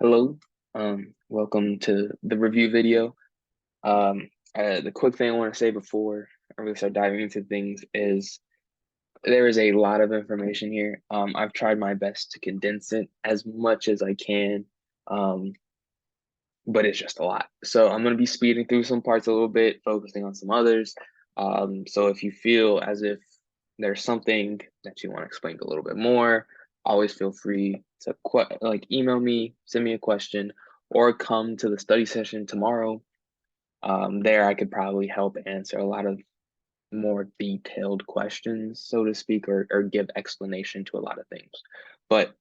Hello, welcome to the review video. The quick thing I want to say before I really start diving into things is there is a lot of information here. I've tried my best to condense it as much as I can, um, but it's just a lot. So I'm going to be speeding through some parts a little bit, focusing on some others. So if you feel as if there's something that you want to explain a little bit more, always feel free to email me, send me a question, or come to the study session tomorrow. There I could probably help answer a lot of more detailed questions, so to speak, or give explanation to a lot of things. But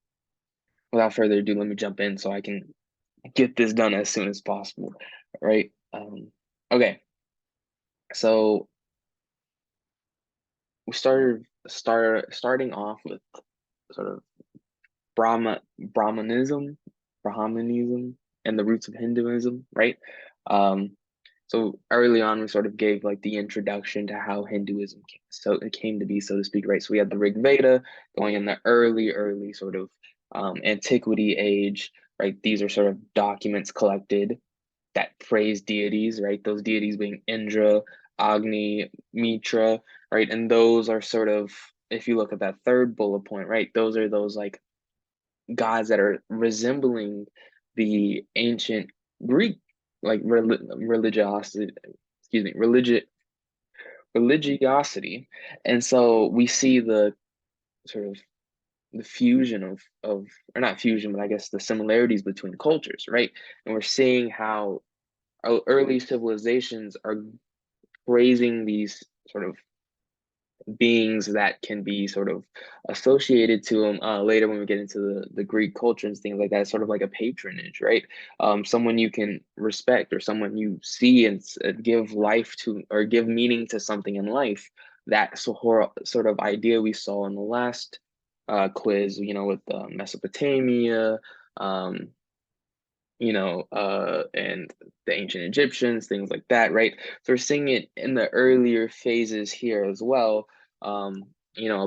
without further ado, let me jump in so I can get this done as soon as possible, right? Okay, so we starting off with sort of Brahmanism, and the roots of Hinduism, right? Um, so early on, we sort of gave like the introduction to how Hinduism it came to be, so to speak, right? So we had the Rig Veda going in the early sort of antiquity age, right? These are sort of documents collected that praise deities, right? Those deities being Indra, Agni, Mitra, right? And those are sort of, if you look at that third bullet point, right? Those are those like gods that are resembling the ancient Greek, like religiosity, excuse me, religiosity. And so we see the sort of the fusion of or not fusion, but I guess the similarities between cultures, right? And we're seeing how early civilizations are raising these sort of beings that can be sort of associated to them later when we get into the Greek culture and things like that, sort of like a patronage, right? Someone you can respect or someone you see and give life to or give meaning to something in life. That sort of idea we saw in the last quiz, with Mesopotamia, um, and the ancient Egyptians, things like that, right? So we're seeing it in the earlier phases here as well. A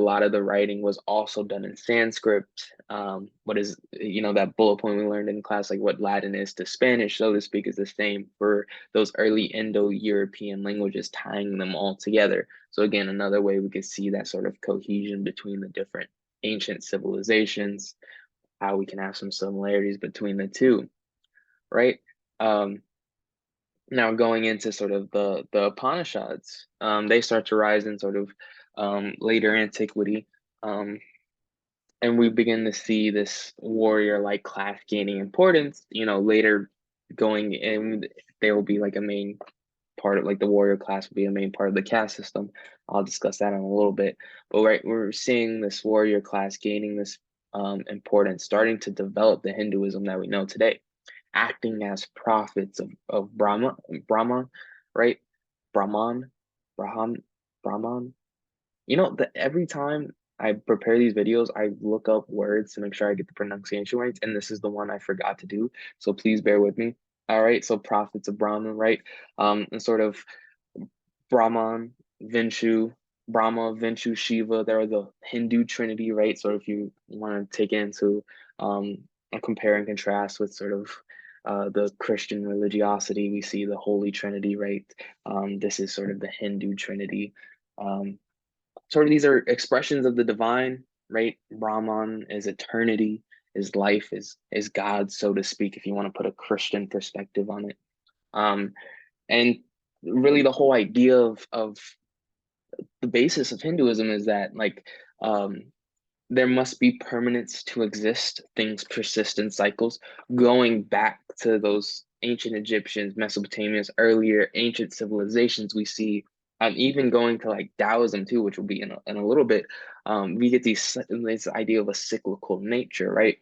lot of the writing was also done in Sanskrit. What is, that bullet point we learned in class, like what Latin is to Spanish, so to speak, is the same for those early Indo-European languages, tying them all together. So again, another way we could see that sort of cohesion between the different ancient civilizations, how we can have some similarities between the two, right? Um, Now going into sort of the Upanishads, they start to rise in sort of later antiquity, um, and we begin to see this warrior-like class gaining importance. Later going in, they will be like a main part of like the warrior class will be a main part of the caste system. I'll discuss that in a little bit. But right, we're seeing this warrior class gaining this importance, starting to develop the Hinduism that we know today, acting as prophets of Brahma, right? Brahman, Brahman, Brahman. Every time I prepare these videos, I look up words to make sure I get the pronunciation right, and this is the one I forgot to do. So please bear with me. All right, so prophets of Brahman, right? And sort of Brahman, Vinshu, Brahma, Vinshu, Shiva. They're the Hindu trinity, right? So if you want to take it into a compare and contrast with sort of the Christian religiosity, we see the Holy Trinity, right? This is sort of the Hindu trinity. Um, Sort of these are expressions of the divine, right? Brahman is eternity, is life, is God, so to speak, if you want to put a Christian perspective on it. Um, and really the whole idea of the basis of Hinduism is that like um, there must be permanence to exist. Things persist in cycles, going back to those ancient Egyptians, Mesopotamia's earlier ancient civilizations. We see, even going to like Taoism too, which will be in a little bit. We get this idea of a cyclical nature, right?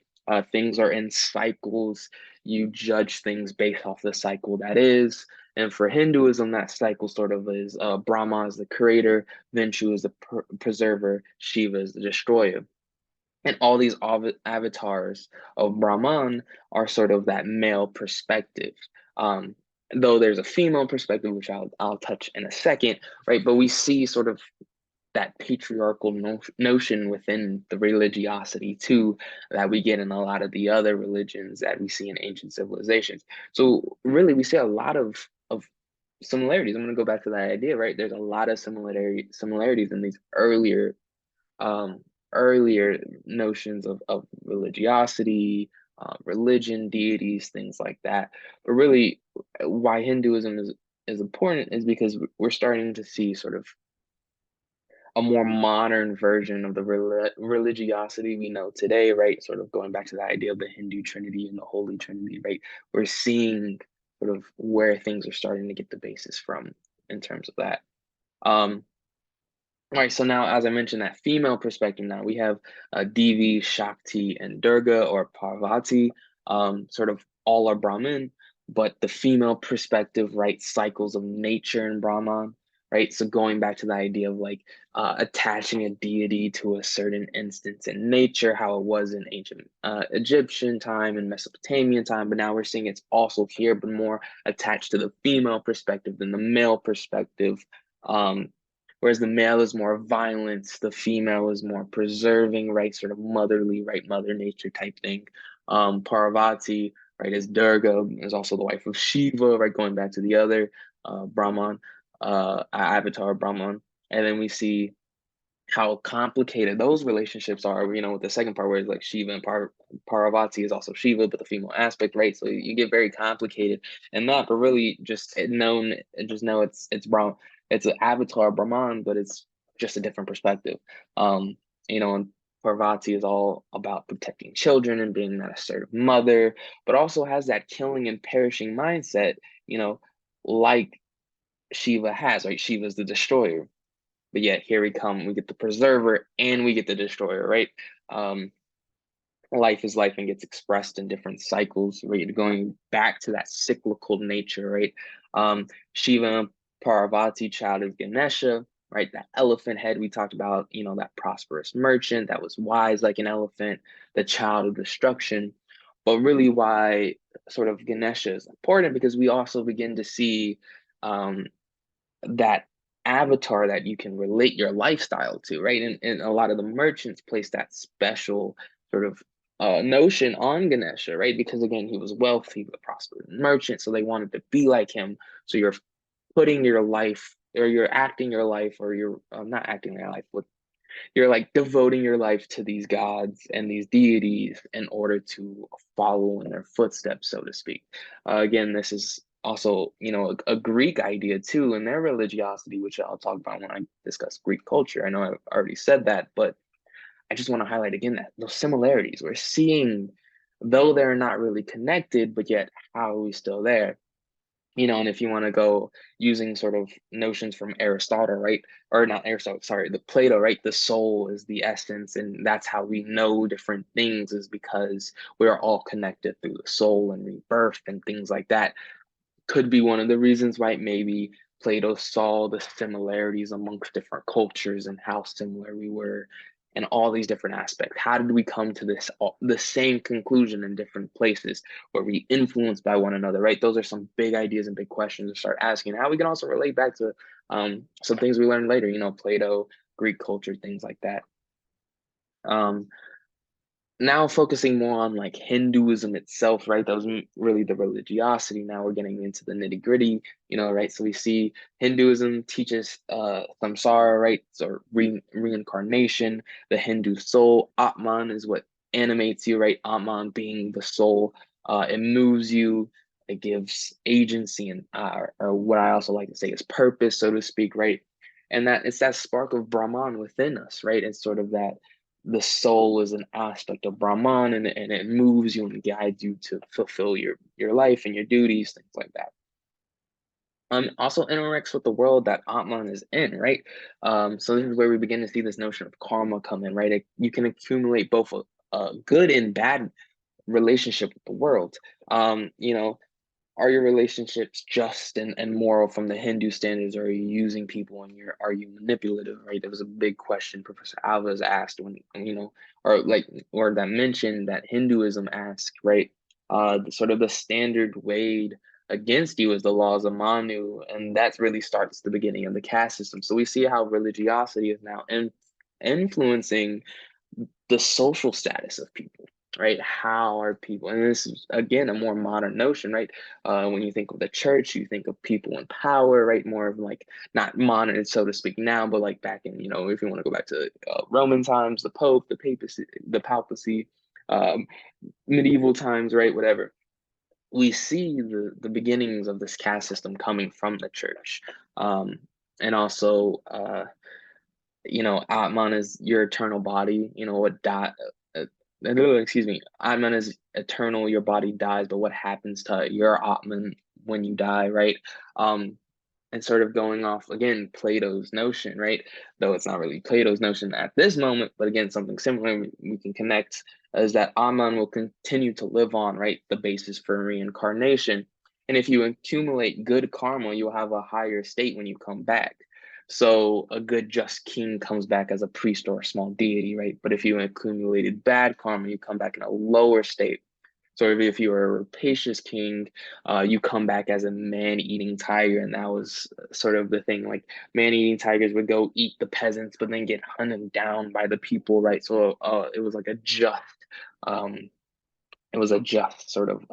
Things are in cycles. You judge things based off the cycle that is. And for Hinduism, that cycle sort of is Brahma is the creator, Vishnu is the preserver, Shiva is the destroyer. And all these avatars of Brahman are sort of that male perspective. Um, though there's a female perspective, which I'll touch in a second, right? But we see sort of that patriarchal notion within the religiosity too that we get in a lot of the other religions that we see in ancient civilizations. So really, we see a lot of similarities. I'm going to go back to that idea, right? There's a lot of similarities in these um, earlier notions of religiosity, religion, deities, things like that. But really, why Hinduism is important is because we're starting to see sort of a more modern version of the religiosity we know today, right? Sort of going back to the idea of the Hindu Trinity and the Holy Trinity, right? We're seeing sort of where things are starting to get the basis from in terms of that. Um, all right, so now, as I mentioned, that female perspective, now we have Devi, Shakti, and Durga or Parvati, sort of all are Brahmin, but the female perspective, right, cycles of nature and Brahman, right? So going back to the idea of like attaching a deity to a certain instance in nature, how it was in ancient Egyptian time and Mesopotamian time, but now we're seeing it's also here, but more attached to the female perspective than the male perspective. Um, Whereas the male is more violent, the female is more preserving, right? Sort of motherly, right? Mother nature type thing. Parvati, right, is Durga, is also the wife of Shiva, right? Going back to the other Brahman, avatar Brahman. And then we see how complicated those relationships are, with the second part where it's like Shiva and Parvati is also Shiva, but the female aspect, right? So you get very complicated and that, but really just know it's Brahman, it's an avatar Brahman, but it's just a different perspective. And Parvati is all about protecting children and being that assertive mother, but also has that killing and perishing mindset, you know, like Shiva has, right? Shiva's the destroyer, but yet here we get the preserver and we get the destroyer, right? Um, Life is life and gets expressed in different cycles, right? Going back to that cyclical nature, right? Shiva, Parvati, child is Ganesha, right? That elephant head we talked about, that prosperous merchant that was wise like an elephant, the child of destruction. But really, why sort of Ganesha is important because we also begin to see um, that avatar that you can relate your lifestyle to, right? And a lot of the merchants place that special sort of notion on Ganesha, right? Because again, he was wealthy, a prosperous merchant, so they wanted to be like him. So you're putting your life, or you're acting your life, or you're not acting your life, but you're like devoting your life to these gods and these deities in order to follow in their footsteps, so to speak. Again, this is also, a Greek idea too in their religiosity, which I'll talk about when I discuss Greek culture. I know I've already said that, but I just want to highlight again that those similarities we're seeing, though they're not really connected, but yet how are we still there? And if you want to go using sort of notions from Aristotle, right? Or not Aristotle, sorry, the Plato, right? The soul is the essence, and that's how we know different things, is because we are all connected through the soul and rebirth and things like that. Could be one of the reasons why maybe Plato saw the similarities amongst different cultures and how similar we were and all these different aspects. How did we come to the same conclusion in different places? Were we influenced by one another, right? Those are some big ideas and big questions to start asking. How we can also relate back to some things we learned later, Plato, Greek culture, things like that. Um, Now focusing more on like Hinduism itself, right? That was really the religiosity. Now we're getting into the nitty gritty, right? So we see Hinduism teaches samsara, right? So reincarnation, the Hindu soul. Atman is what animates you, right? Atman being the soul. It moves you. It gives agency and or what I also like to say is purpose, so to speak, right? And that it's that spark of Brahman within us, right? It's sort of that the soul is an aspect of Brahman, and it moves you and guides you to fulfill your life and your duties, things like that. Also interacts with the world that Atman is in, right? So this is where we begin to see this notion of karma come in, right? You can accumulate both a good and bad relationship with the world. Are your relationships just and moral from the Hindu standards, or are you using people and are you manipulative, right? That was a big question Professor Alvarez asked when, or that mentioned that Hinduism asked, right? Sort of the standard way against you is the laws of Manu, and that really starts the beginning of the caste system. So we see how religiosity is now influencing the social status of people, right? How are people, and this is again a more modern notion, right? When you think of the church, you think of people in power, right? More of like not modern, so to speak, now, but like back in, if you want to go back to Roman times, the Pope, the papacy, um, medieval times, right? Whatever. We see the beginnings of this caste system coming from the church, and also Atman is your eternal body. What die? Uh, excuse me. Atman is eternal. Your body dies, but what happens to your Atman when you die, right? Um, and sort of going off again Plato's notion, right? Though it's not really Plato's notion at this moment, but again something similar we can connect is that Atman will continue to live on, right? The basis for reincarnation. And if you accumulate good karma, you'll have a higher state when you come back. So a good just king comes back as a priest or a small deity, right? But if you accumulated bad karma, you come back in a lower state. So if you were a rapacious king, you come back as a man-eating tiger, and that was sort of the thing. Like man-eating tigers would go eat the peasants, but then get hunted down by the people, right? So it was like um, a just sort of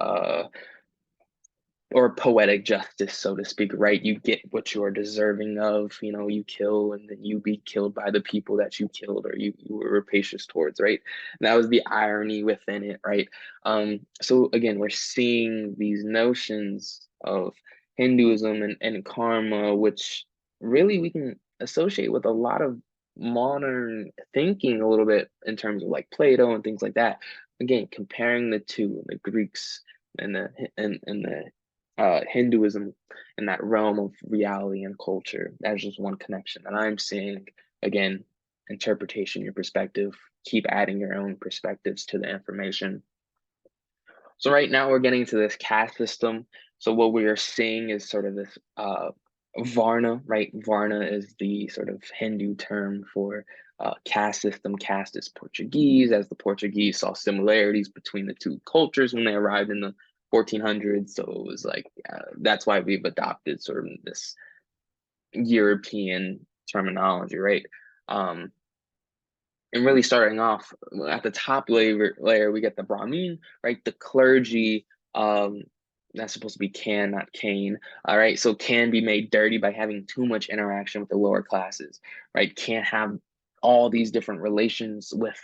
or poetic justice, so to speak, right? You get what you are deserving of. You kill, and then you be killed by the people that you killed or you were rapacious towards, right? And that was the irony within it, right? So again, we're seeing these notions of Hinduism and karma, which really we can associate with a lot of modern thinking a little bit in terms of like Plato and things like that. Again, comparing the two, the Greeks and the Hinduism in that realm of reality and culture. That's just one connection that I'm seeing. Again, interpretation, your perspective, keep adding your own perspectives to the information. So right now we're getting to this caste system. So what we are seeing is sort of this Varna, right? Varna is the sort of Hindu term for caste system. Caste is Portuguese, as the Portuguese saw similarities between the two cultures when they arrived in the 1400s. So it was like that's why we've adopted sort of this European terminology, right? Um, and really starting off at the top layer, we get the Brahmin, right? The clergy, um, that's supposed to be can, not cane. All right. So can be made dirty by having too much interaction with the lower classes, right? Can't have all these different relations with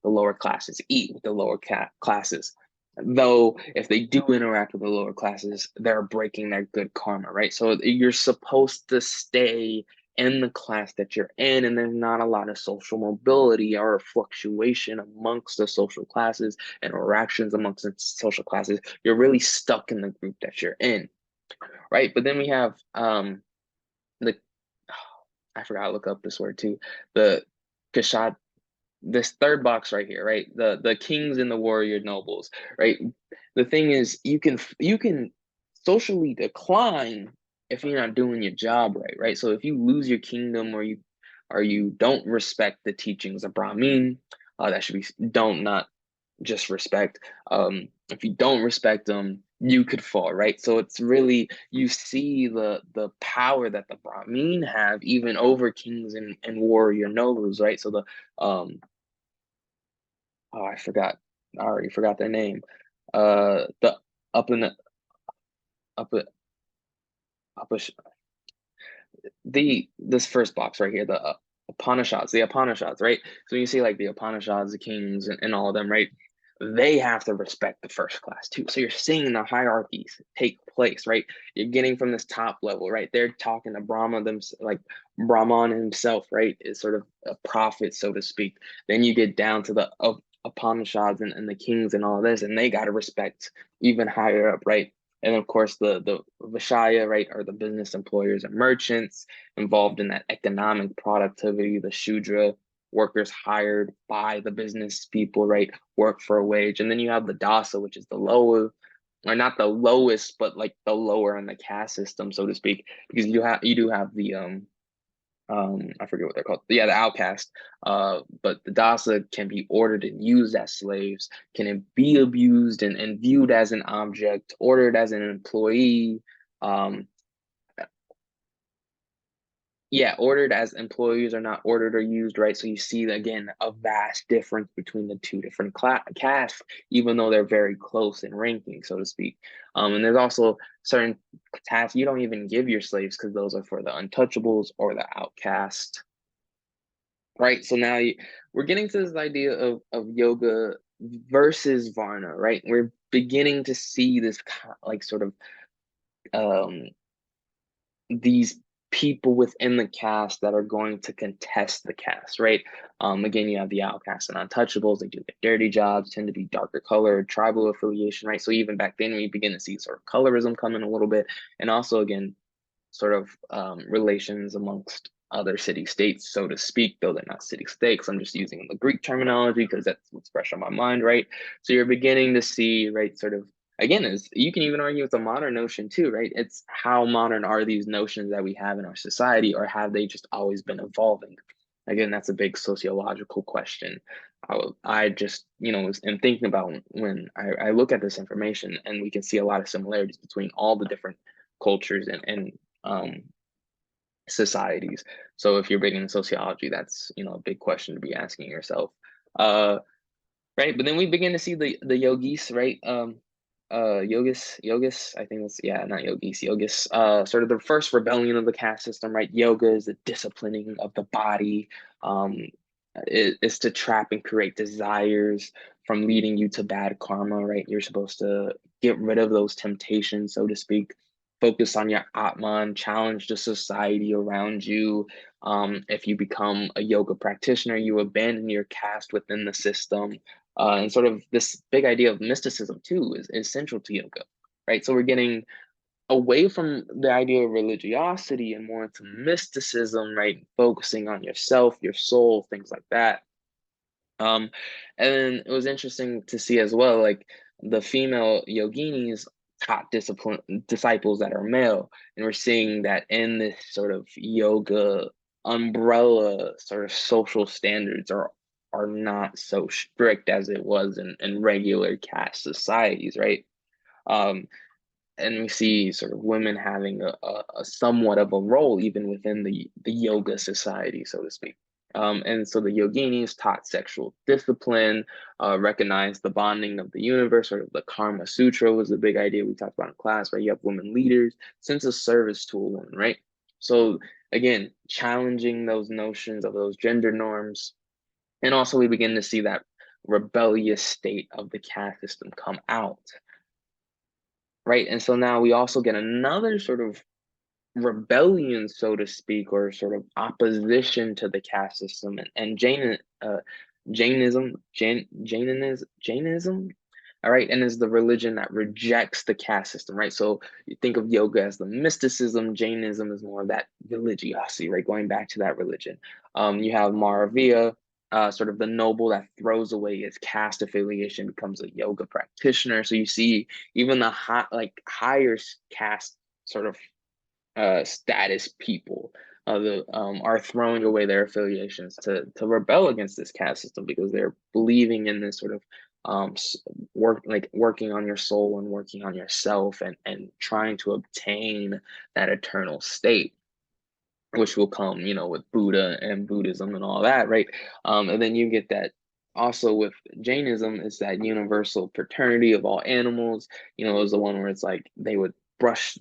the lower classes, eat with the lower classes. Though if they do interact with the lower classes, they're breaking their good karma, right? So you're supposed to stay in the class that you're in, and there's not a lot of social mobility or fluctuation amongst the social classes, interactions amongst the social classes. You're really stuck in the group that you're in, right? But then we have the I forgot to look up this word too, the kashat, this third box right here, right? The kings and the warrior nobles, right? The thing is, you can socially decline if you're not doing your job right, right? So if you lose your kingdom or you don't respect the teachings of Brahmin, that should be don't not just respect. If you don't respect them, you could fall, right? So it's really you see the power that the Brahmin have even over kings and warrior nobles, right? So the oh, I already forgot their name. The up in the up up the this first box right here, the Upanishads, right? So you see like the Upanishads, the kings, and all of them, right? They have to respect the first class too. So you're seeing the hierarchies take place, right? You're getting from this top level, right? They're talking to like Brahman himself, right? Is sort of a prophet, so to speak. Then you get down to the Upanishads and the kings and all this, and they got to respect even higher up, right? And of course, the Vishaya, right, are the business employers and merchants involved in that economic productivity, the Shudra, workers hired by the business people, right, work for a wage. And then you have the Dasa, which is the lower, or not the lowest, but like the lower in the caste system, so to speak, because you do have I forget what they're called. Yeah, the outcast. But the Dasa can be ordered and used as slaves, can be abused and viewed as an object, ordered as an employee. Um, yeah, ordered as employees are not ordered or used, right? So you see again a vast difference between the two different castes, even though they're very close in ranking, so to speak. And there's also certain tasks you don't even give your slaves because those are for the untouchables or the outcast, right? So now we're getting to this idea of yoga versus Varna, right? We're beginning to see this like sort of um these people within the caste that are going to contest the caste, right? Again, you have the outcasts and untouchables. They do get dirty jobs, tend to be darker colored, tribal affiliation, right? So even back then, we begin to see sort of colorism come in a little bit, and also again, sort of relations amongst other city states, so to speak, though they're not city states. I'm just using the Greek terminology because that's what's fresh on my mind, right? So you're beginning to see, right, sort of again, is you can even argue it's a modern notion too, right? It's how modern are these notions that we have in our society, or have they just always been evolving? Again, that's a big sociological question. I just, am thinking about when I look at this information, and we can see a lot of similarities between all the different cultures and um, societies. So if you're big in sociology, that's a big question to be asking yourself. Uh, right, but then we begin to see the yogis, right? Yogis, I think that's, yeah, not yogis, yogis. Sort of the first rebellion of the caste system, right? Yoga is the disciplining of the body. Um, is to trap and create desires from leading you to bad karma, right? You're supposed to get rid of those temptations, so to speak. Focus on your Atman, challenge the society around you. If you become a yoga practitioner, you abandon your caste within the system. And sort of this big idea of mysticism too is central to yoga, right? So we're getting away from the idea of religiosity and more into mysticism, right? Focusing on yourself, your soul, things like that. Um, and then it was interesting to see as well, like the female yoginis taught disciples that are male, and we're seeing that in this sort of yoga umbrella, sort of social standards are not so strict as it was in regular caste societies, right? Um, and we see sort of women having a somewhat of a role even within the yoga society, so to speak. And so the yoginis taught sexual discipline, recognized the bonding of the universe, sort of the Karma Sutra was the big idea we talked about in class, right? You have women leaders, sense of service to a woman, right? So again, challenging those notions of those gender norms. And also we begin to see that rebellious state of the caste system come out, right? And so now we also get another sort of rebellion, so to speak, or sort of opposition to the caste system, and Jainism, all right, and is the religion that rejects the caste system, right? So you think of yoga as the mysticism, Jainism is more of that religiosity, right? Going back to that religion. You have Maravilla, sort of the noble that throws away his caste affiliation, becomes a yoga practitioner. So you see even the higher caste sort of status people are throwing away their affiliations to rebel against this caste system because they're believing in this sort of working on your soul and working on yourself and trying to obtain that eternal state, which will come, with Buddha and Buddhism and all that, right? And then you get that also with Jainism is that universal paternity of all animals. Is the one where it's like they would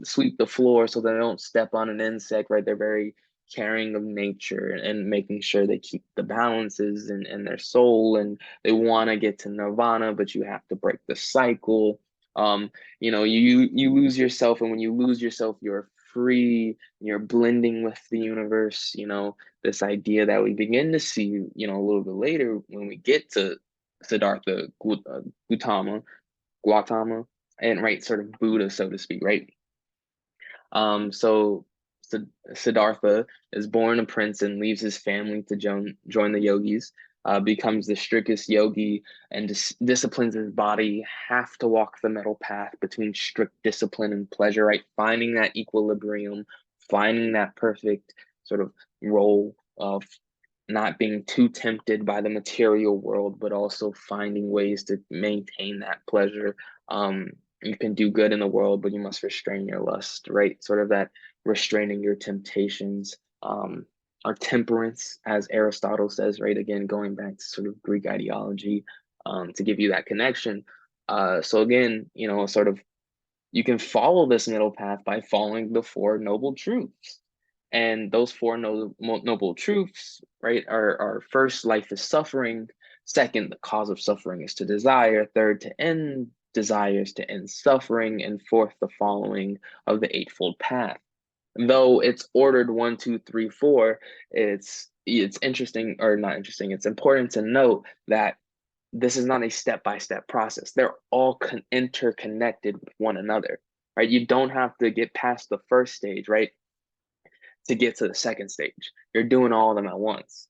sweep the floor so they don't step on an insect, right? They're very caring of nature and making sure they keep the balances in their soul, and they want to get to nirvana, but you have to break the cycle. You lose yourself, and when you lose yourself, you're free, you're blending with the universe, this idea that we begin to see, a little bit later when we get to Siddhartha Gautama, and right, sort of Buddha, so to speak, right? So Siddhartha is born a prince and leaves his family to join the yogis, becomes the strictest yogi and disciplines his body, have to walk the middle path between strict discipline and pleasure, right? Finding that equilibrium, finding that perfect sort of role of not being too tempted by the material world, but also finding ways to maintain that pleasure. You can do good in the world, but you must restrain your lust, right? Sort of that restraining your temptations, or temperance, as Aristotle says, right? Again, going back to sort of Greek ideology, to give you that connection. So again, sort of you can follow this middle path by following the Four Noble Truths. And those four noble truths, right, are first, life is suffering. Second, the cause of suffering is to desire. Third, to end desires to end suffering. And fourth, the following of the Eightfold Path. Though it's ordered 1, 2, 3, 4, it's interesting, or not interesting, it's important to note that this is not a step-by-step process. They're all interconnected with one another, right? You don't have to get past the first stage, right, to get to the second stage. You're doing all of them at once,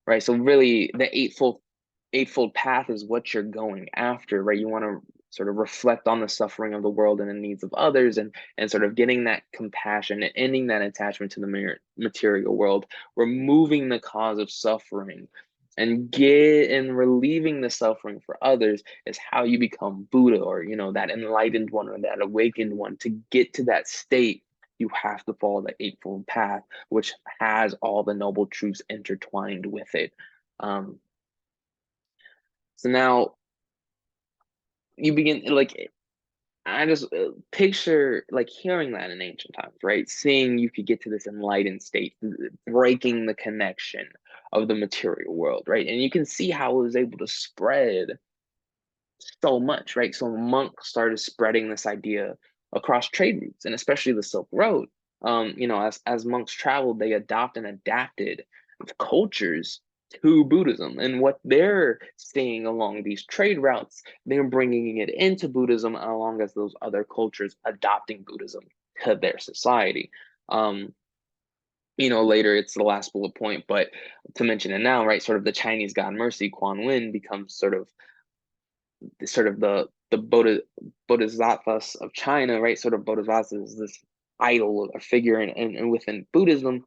right? So really, the eightfold path is what you're going after, right? You want to sort of reflect on the suffering of the world and the needs of others, and sort of getting that compassion and ending that attachment to the material world, removing the cause of suffering, and relieving the suffering for others is how you become Buddha, or that enlightened one, or that awakened one. To get to that state, you have to follow the Eightfold Path, which has all the noble truths intertwined with it. So now you begin, like, I just picture like hearing that in ancient times, right? Seeing you could get to this enlightened state, breaking the connection of the material world, right? And you can see how it was able to spread so much, right? So monks started spreading this idea across trade routes, and especially the Silk Road. As monks traveled, they adopted and adapted cultures to Buddhism, and what they're seeing along these trade routes, they're bringing it into Buddhism, along as those other cultures adopting Buddhism to their society. Later it's the last bullet point, but to mention it now, right? Sort of the Chinese god Mercy, Quan Yin, becomes sort of the bodhisattvas of China, right? Sort of bodhisattva is this idol or figure and within Buddhism,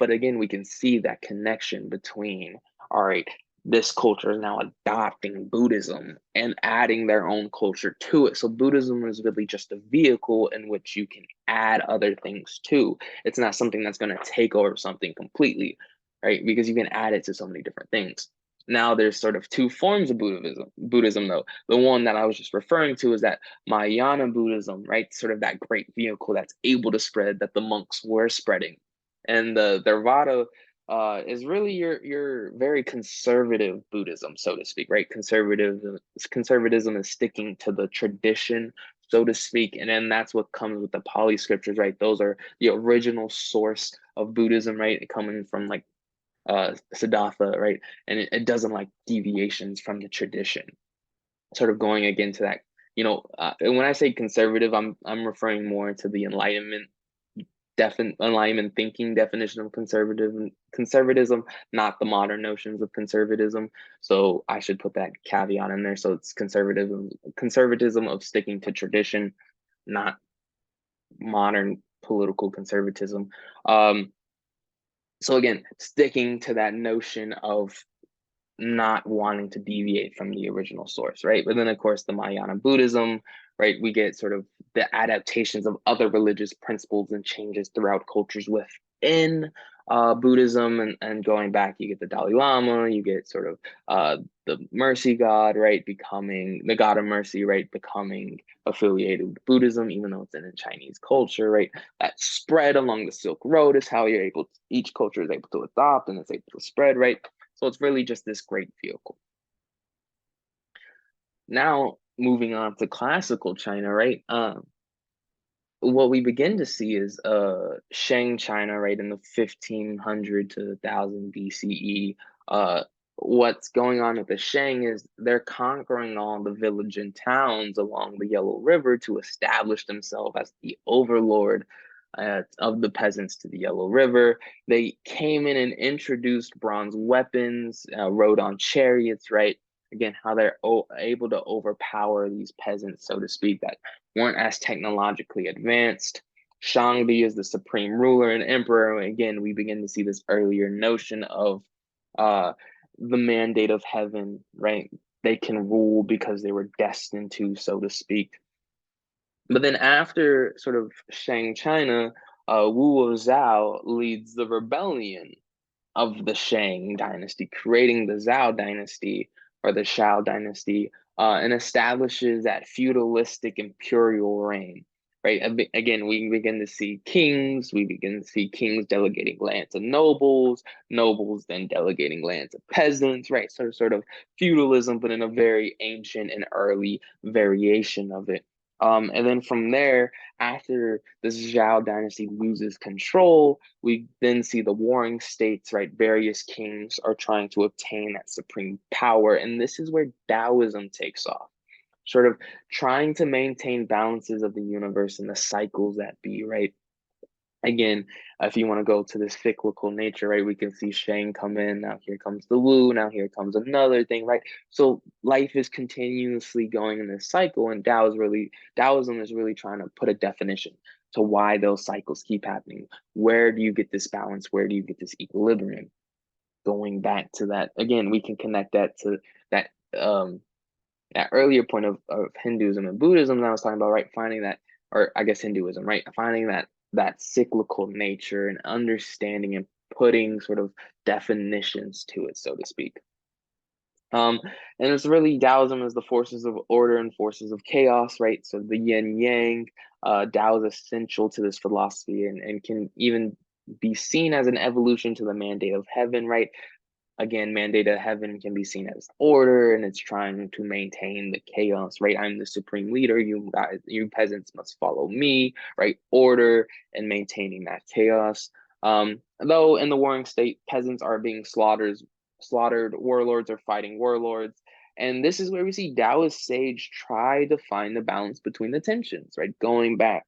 but again, we can see that connection between, all right, this culture is now adopting Buddhism and adding their own culture to it. So Buddhism is really just a vehicle in which you can add other things to. It's not something that's going to take over something completely, right? Because you can add it to so many different things. Now there's sort of two forms of Buddhism though. The one that I was just referring to is that Mahayana Buddhism, right? Sort of that great vehicle that's able to spread, that the monks were spreading. And the Theravada is really your very conservative Buddhism, so to speak, right? Conservatism is sticking to the tradition, so to speak, and then that's what comes with the Pali scriptures, right? Those are the original source of Buddhism, right? Coming from like Siddhartha, right? And it doesn't like deviations from the tradition, sort of going again to that. And when I say conservative, I'm referring more to the Enlightenment thinking definition of conservatism, not the modern notions of conservatism. So I should put that caveat in there. So it's conservatism of sticking to tradition, not modern political conservatism. So again, sticking to that notion of not wanting to deviate from the original source, right? But then, of course, the Mahayana Buddhism, right? We get sort of the adaptations of other religious principles and changes throughout cultures within Buddhism, and going back, you get the Dalai Lama, you get sort of the mercy god, right? Becoming the god of mercy, right? Becoming affiliated with Buddhism, even though it's in a Chinese culture, right? That spread along the Silk Road is how each culture is able to adopt and it's able to spread, right? So it's really just this great vehicle. Now, moving on to classical China, right? What we begin to see is Shang China, right, in the 1500 to 1000 BCE. What's going on with the Shang is they're conquering all the village and towns along the Yellow River to establish themselves as the overlord of the peasants to the Yellow River. They came in and introduced bronze weapons, rode on chariots, right? Again, how they're able to overpower these peasants, so to speak, that weren't as technologically advanced. Shangdi is the supreme ruler and emperor. Again, we begin to see this earlier notion of uh, the mandate of heaven, right? They can rule because they were destined to, so to speak. But then after sort of Shang China, Wu Zhao leads the rebellion of the Shang dynasty, creating the Zhao dynasty or the Shao dynasty, and establishes that feudalistic imperial reign. Right. Again, we begin to see kings. We begin to see kings delegating land to nobles, nobles then delegating land to peasants. Right. So sort of feudalism, but in a very ancient and early variation of it. And then from there, after the Zhao dynasty loses control, we then see the warring states, right? Various kings are trying to obtain that supreme power. And this is where Taoism takes off, sort of trying to maintain balances of the universe and the cycles that be, right? Again, if you want to go to this cyclical nature, right, we can see Shang come in. Now here comes the Wu. Now here comes another thing, right? So life is continuously going in this cycle, and Taoism is really trying to put a definition to why those cycles keep happening. Where do you get this balance? Where do you get this equilibrium? Going back to that again, we can connect that to that that earlier point of Hinduism and Buddhism that I was talking about, right? Finding that, or I guess Hinduism, right? Finding that cyclical nature and understanding and putting sort of definitions to it, so to speak. And it's really Taoism is the forces of order and forces of chaos, right? So the yin yang, Tao is essential to this philosophy and can even be seen as an evolution to the mandate of heaven, right? Again, mandate of heaven can be seen as order and it's trying to maintain the chaos, right? I'm the supreme leader. You guys, you peasants must follow me, right? Order and maintaining that chaos. Though in the warring state, peasants are being slaughtered, warlords are fighting warlords. And this is where we see Taoist sage try to find the balance between the tensions, right? Going back.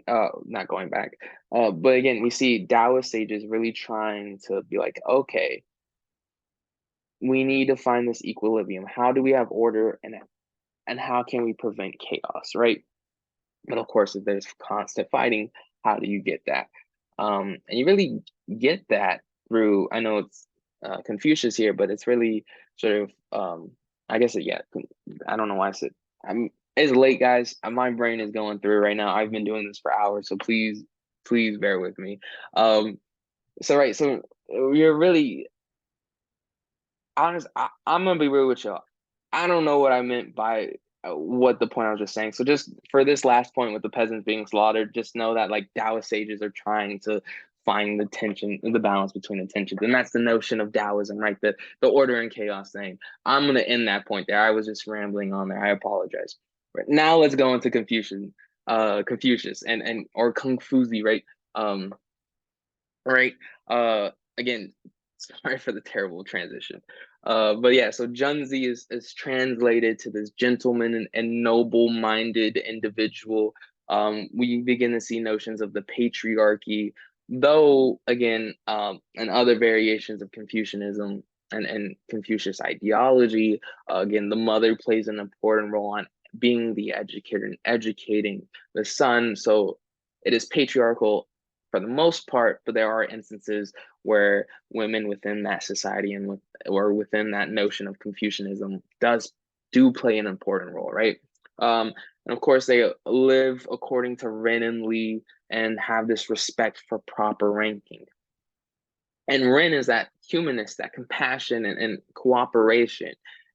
Not going back. But again, we see Taoist sages really trying to be like, okay, we need to find this equilibrium. How do we have order and how can we prevent chaos, right? But of course, if there's constant fighting, how do you get that? And you really get that through, I know it's Confucius here, but it's really sort of, I guess, yeah, I don't know why I said, it's late, guys. My brain is going through right now. I've been doing this for hours, so please bear with me. Right, so you're really honest. I'm gonna be real with y'all. I don't know what I meant by what the point I was just saying. So just for this last point with the peasants being slaughtered, just know that like Taoist sages are trying to find the tension, the balance between the tensions, and that's the notion of Taoism, right? The order and chaos thing. I'm gonna end that point there. I was just rambling on there. I apologize. Right, now let's go into Confucius and or Kung Fuzi, right? Um, right. Again, sorry for the terrible transition. But yeah, so Junzi is translated to this gentleman and noble-minded individual. We begin to see notions of the patriarchy, though again, and other variations of Confucianism and Confucius ideology. Again, the mother plays an important role on being the educator and educating the son. So it is patriarchal for the most part, but there are instances where women within that society or within that notion of Confucianism do play an important role, right? And of course, they live according to Ren and Li and have this respect for proper ranking. And Ren is that humanist, that compassion and cooperation.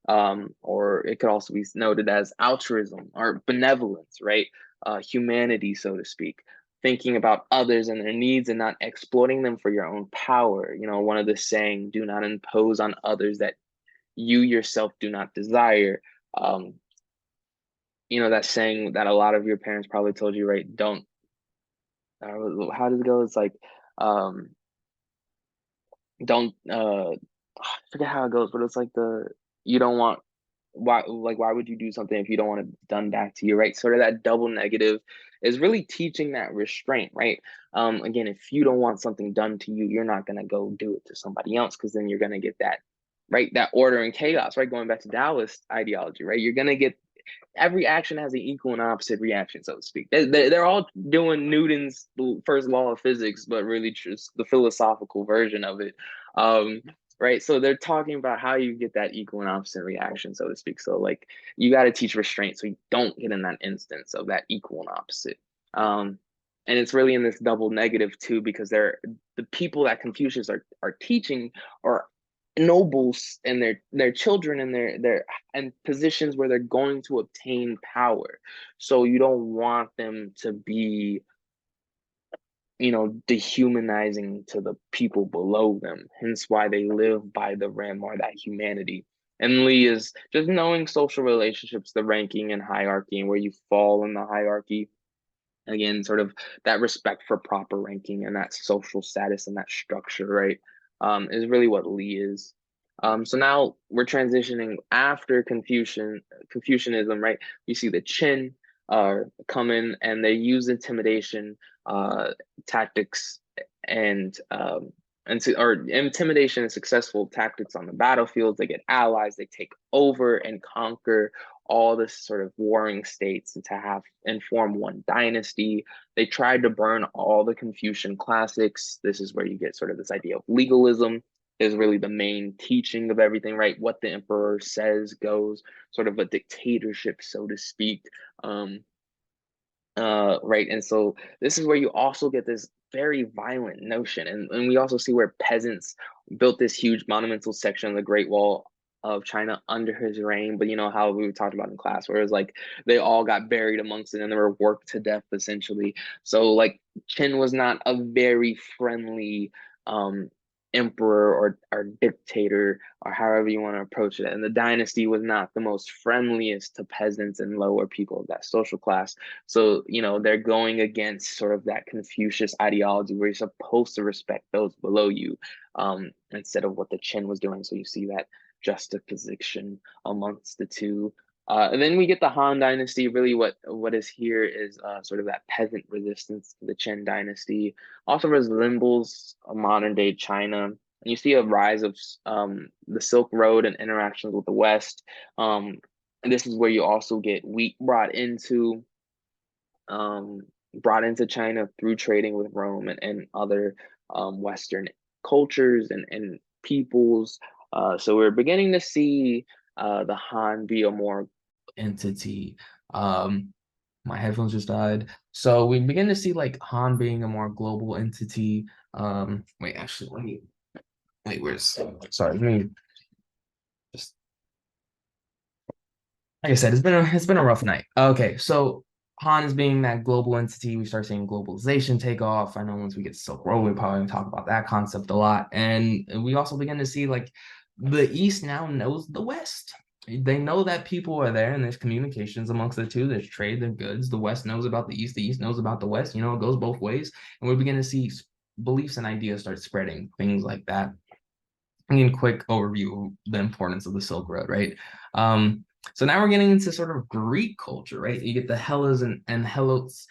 Or it could also be noted as altruism or benevolence, right? Humanity, so to speak. Thinking about others and their needs and not exploiting them for your own power. You know, one of the saying, do not impose on others that you yourself do not desire. Um, you know, that saying that a lot of your parents probably told you, right? Don't, how does it go? It's like, um, don't I forget how it goes, but it's like you don't want why would you do something if you don't want it done back to you, right? Sort of that double negative is really teaching that restraint, right? Again, if you don't want something done to you, you're not gonna go do it to somebody else because then you're gonna get that right, that order and chaos, right? Going back to Taoist ideology, right? You're gonna get every action has an equal and opposite reaction, so to speak. They're all doing Newton's first law of physics, but really just the philosophical version of it. Um, right. So they're talking about how you get that equal and opposite reaction, so to speak. So like you got to teach restraint so you don't get in that instance of that equal and opposite. Um, and it's really in this double negative too, because they're the people that Confucius are teaching are nobles and their children and their and positions where they're going to obtain power. So you don't want them to be, dehumanizing to the people below them. Hence why they live by the rim or that humanity. And Lee is just knowing social relationships, the ranking and hierarchy, and where you fall in the hierarchy. Again, sort of that respect for proper ranking and that social status and that structure, right? Is really what Lee is. So now we're transitioning after Confucianism, right? You see the Qin come in and they use intimidation uh, tactics and or intimidation and successful tactics on the battlefield. They get allies, they take over and conquer all this sort of warring states and to have and form one dynasty. They tried to burn all the Confucian classics. This is where you get sort of this idea of legalism is really the main teaching of everything, right? What the emperor says goes, sort of a dictatorship, so to speak. Right. And so this is where you also get this very violent notion. And we also see where peasants built this huge monumental section of the Great Wall of China under his reign. But you know how we talked about in class, where it was like they all got buried amongst it and they were worked to death essentially. So like Qin was not a very friendly emperor or dictator or however you want to approach it. And the dynasty was not the most friendliest to peasants and lower people of that social class. So, they're going against sort of that Confucius ideology where you're supposed to respect those below you instead of what the Qin was doing. So you see that juxtaposition amongst the two. And then we get the Han Dynasty. Really, what is here is sort of that peasant resistance to the Qin Dynasty. Also resembles a modern day China. And you see a rise of the Silk Road and interactions with the West. And this is where you also get wheat um, brought into China through trading with Rome and other Western cultures and peoples. So we're beginning to see the Han be a more entity. My headphones just died. So we begin to see like Han being a more global entity. Wait, actually, sorry, let me just, like I said, it's been a rough night. Okay, so Han is being that global entity. We start seeing globalization take off. I know once we get to Silk Road, we probably talk about that concept a lot. And we also begin to see like the East now knows the West. They know that people are there and there's communications amongst the two. There's trade, there's goods. The West knows about the East knows about the West. It goes both ways. And we begin to see beliefs and ideas start spreading, things like that. Again, quick overview of the importance of the Silk Road, right? So now we're getting into sort of Greek culture, right? You get the Hellas and Helotes,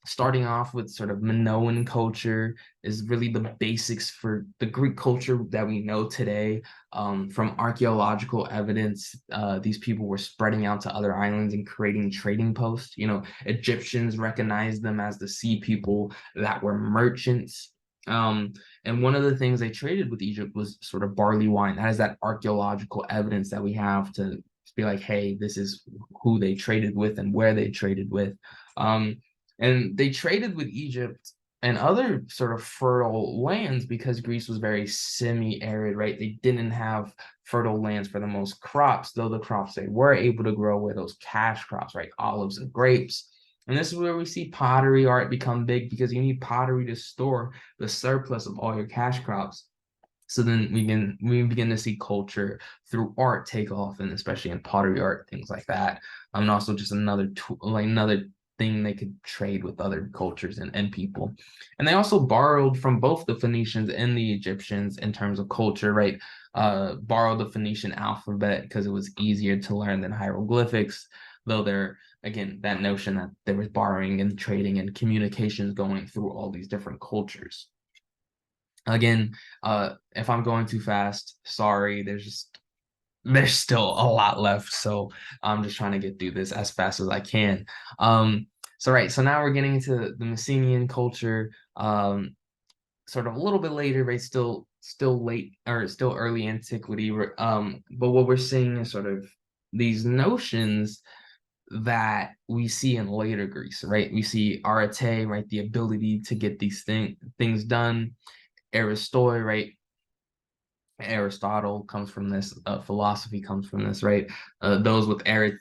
starting off with sort of Minoan culture is really the basics for the Greek culture that we know today. From archaeological evidence, these people were spreading out to other islands and creating trading posts. Egyptians recognized them as the sea people that were merchants. And one of the things they traded with Egypt was sort of barley wine. That is that archaeological evidence that we have to be like, hey, this is who they traded with and where they traded with. And they traded with Egypt and other sort of fertile lands because Greece was very semi-arid, right? They didn't have fertile lands for the most crops, though the crops they were able to grow were those cash crops, right? Olives and grapes. And this is where we see pottery art become big because you need pottery to store the surplus of all your cash crops. So then we begin to see culture through art take off, and especially in pottery art, things like that. And also just another thing they could trade with other cultures and people. And they also borrowed from both the Phoenicians and the Egyptians in terms of culture, right? Borrowed the Phoenician alphabet because it was easier to learn than hieroglyphics, though again, that notion that there was borrowing and trading and communications going through all these different cultures. Again, if I'm going too fast, sorry, there's just there's still a lot left. So I'm just trying to get through this as fast as I can. Um, so now we're getting into the Mycenaean culture, sort of a little bit later, right? Still late or still early antiquity. But what we're seeing is sort of these notions that we see in later Greece, right? We see arete, right? The ability to get these things done. Aristoi, right? Aristotle comes from this, philosophy comes from this, right? Those with arete,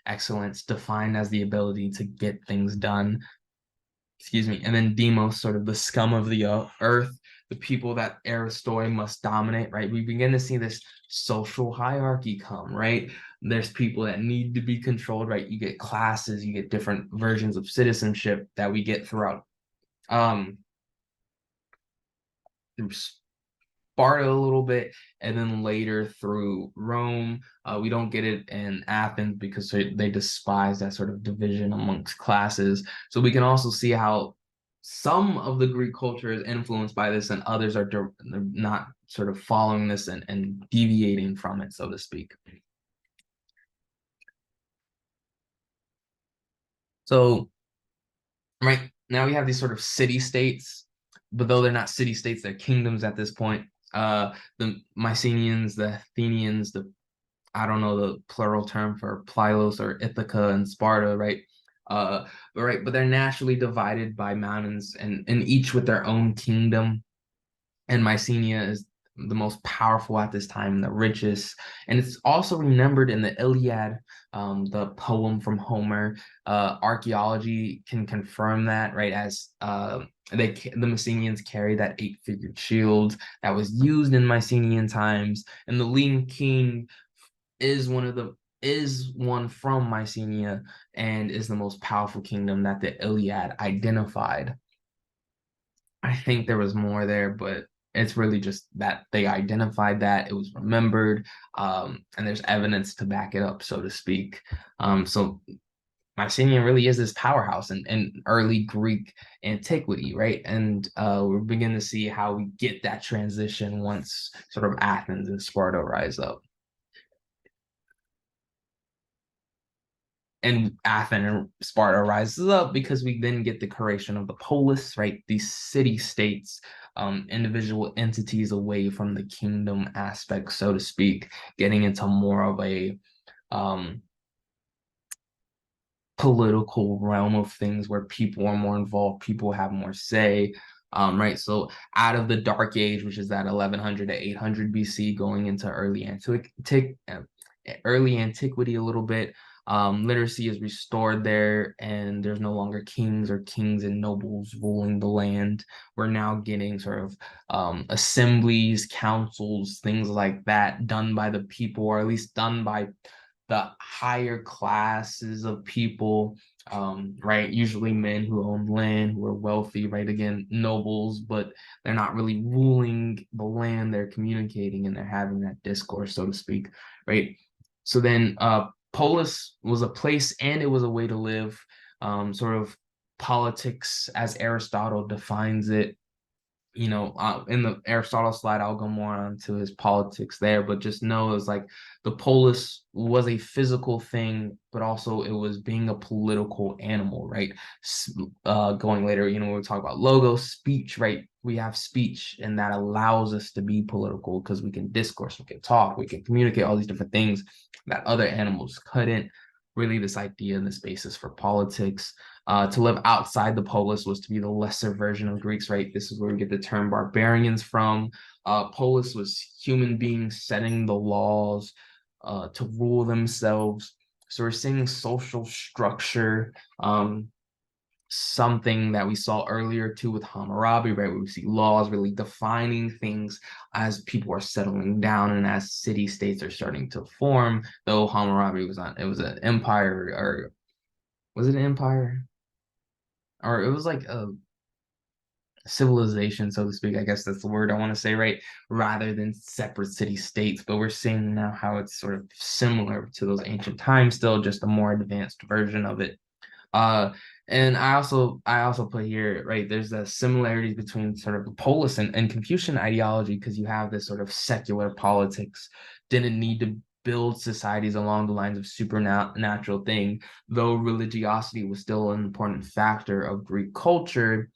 excellence, defined as the ability to get things done. Excuse me. And then demos, sort of the scum of the earth, the people that Aristoi must dominate, right? We begin to see this social hierarchy come, right? There's people that need to be controlled, right? You get classes, you get different versions of citizenship that we get throughout um through Sparta a little bit, and then later through Rome. We don't get it in Athens because they despise that sort of division amongst classes. So we can also see how some of the Greek culture is influenced by this, and others are not sort of following this and deviating from it, so to speak. So right now we have these sort of city states, but though they're not city states, they're kingdoms at this point. The Mycenaeans, the Athenians, the I don't know the plural term for Pylos or Ithaca and Sparta, right? But they're naturally divided by mountains and each with their own kingdom. And Mycenae is the most powerful at this time, the richest, and it's also remembered in the Iliad, the poem from Homer. Archaeology can confirm that, right? As the Mycenaeans carry that eight-figured shield that was used in Mycenaean times, and the lean king is one from Mycenae and is the most powerful kingdom that the Iliad identified. I think there was more there, but it's really just that they identified that it was remembered, and there's evidence to back it up, so to speak. So Mycenae really is this powerhouse in early Greek antiquity, right? And we're beginning to see how we get that transition once sort of Athens and Sparta rise up. And Athens and Sparta rises up because we then get the creation of the polis, right? These city states, individual entities away from the kingdom aspect, so to speak, getting into more of a um, political realm of things where people are more involved, people have more say. Right. So out of the Dark Age, which is that 1100 to 800 BC, going into early antiquity a little bit, literacy is restored there, and there's no longer kings or kings and nobles ruling the land. We're now getting sort of assemblies, councils, things like that done by the people, or at least done by the higher classes of people, right? Usually men who own land, who are wealthy, right? Again, nobles, but they're not really ruling the land. They're communicating and they're having that discourse, so to speak, right? So then Polis was a place and it was a way to live, sort of politics as Aristotle defines it. In the Aristotle slide, I'll go more onto his politics there, but just know it's like the polis was a physical thing, but also it was being a political animal, right? Going later, we'll talk about logos, speech, right? We have speech, and that allows us to be political because we can discourse, we can talk, we can communicate all these different things that other animals couldn't. Really, this idea and this basis for politics. To live outside the polis was to be the lesser version of Greeks, right? This is where we get the term barbarians from. Polis was human beings setting the laws to rule themselves. So we're seeing social structure, something that we saw earlier too with Hammurabi, right? Where we see laws really defining things as people are settling down and as city states are starting to form. Though Hammurabi was not, it was an empire, or was it an empire? Or it was like a civilization, so to speak. I guess that's the word I want to say, right? Rather than separate city states. But we're seeing now how it's sort of similar to those ancient times, still just a more advanced version of it. Uh, And I also put here, right, there's the similarities between sort of the Polis and Confucian ideology, because you have this sort of secular politics, didn't need to build societies along the lines of supernatural thing, though religiosity was still an important factor of Greek culture,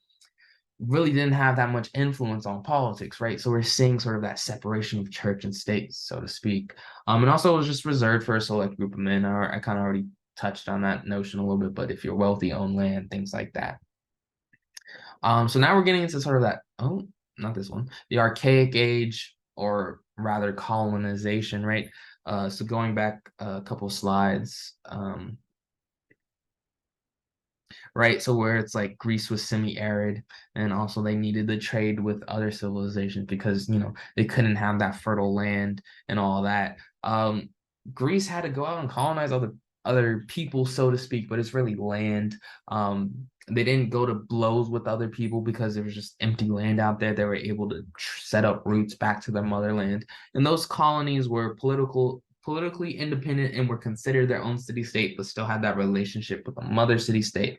really didn't have that much influence on politics, right? So we're seeing sort of that separation of church and state, so to speak. And also it was just reserved for a select group of men. I kind of already touched on that notion a little bit, but if you're wealthy, own land, things like that. So now we're getting into sort of that, oh, not this one, the archaic age, or rather colonization, right? So going back a couple slides, right? So where it's like Greece was semi-arid, and also they needed to trade with other civilizations because, they couldn't have that fertile land and all that. Greece had to go out and colonize other people, so to speak, but it's really land. They didn't go to blows with other people because there was just empty land out there. They were able to set up roots back to their motherland, and those colonies were politically independent and were considered their own city state, but still had that relationship with the mother city state.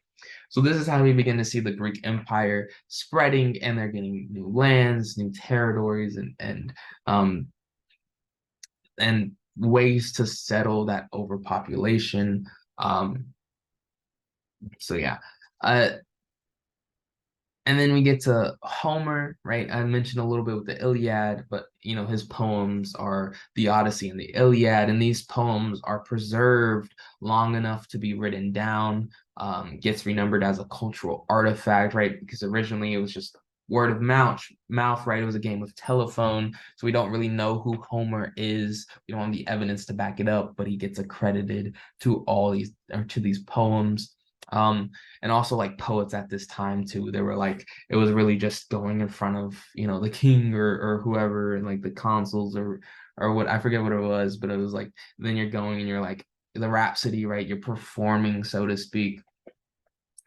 So this is how we begin to see the Greek Empire spreading, and they're getting new lands, new territories, um and ways to settle that overpopulation. Um, so yeah. Uh, and then we get to Homer, right? I mentioned a little bit with the Iliad, but his poems are the Odyssey and the Iliad, and these poems are preserved long enough to be written down, gets renumbered as a cultural artifact, right? Because originally it was just word of mouth, right? It was a game of telephone, so we don't really know who Homer is. We don't have the evidence to back it up, but he gets accredited to these poems. And also like poets at this time too. They were like, it was really just going in front of, the king or whoever, and like the consuls or what, I forget what it was, but it was like, then you're going and you're like the Rhapsody, right? You're performing, so to speak,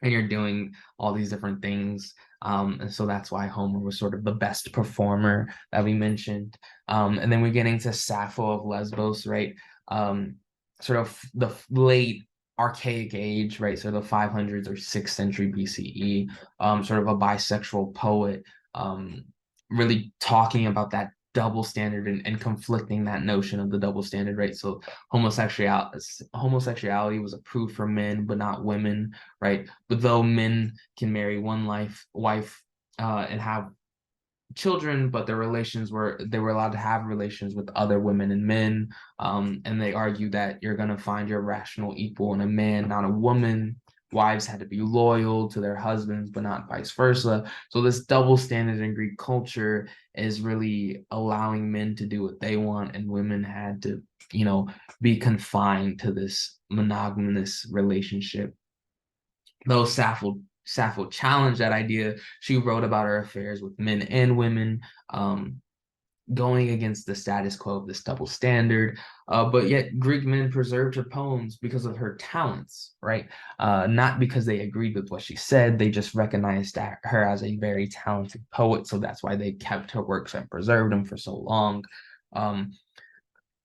and you're doing all these different things. And so that's why Homer was sort of the best performer that we mentioned. And then we're getting to Sappho of Lesbos, right? Um, Sort of the late archaic age, right? So the 500s or 6th century BCE, sort of a bisexual poet, um, really talking about that double standard, and conflicting that notion of the double standard, right? So homosexuality was approved for men, but not women, right? But though men can marry one wife, and have children, but they were allowed to have relations with other women and men. And they argue that you're gonna find your rational equal in a man, not a woman. Wives had to be loyal to their husbands, but not vice versa. So this double standard in Greek culture is really allowing men to do what they want, and women had to, be confined to this monogamous relationship. Though Sappho challenged that idea, she wrote about her affairs with men and women, um, going against the status quo of this double standard. But yet Greek men preserved her poems because of her talents, right? Not because they agreed with what she said. They just recognized her as a very talented poet. So that's why they kept her works and preserved them for so long. Um,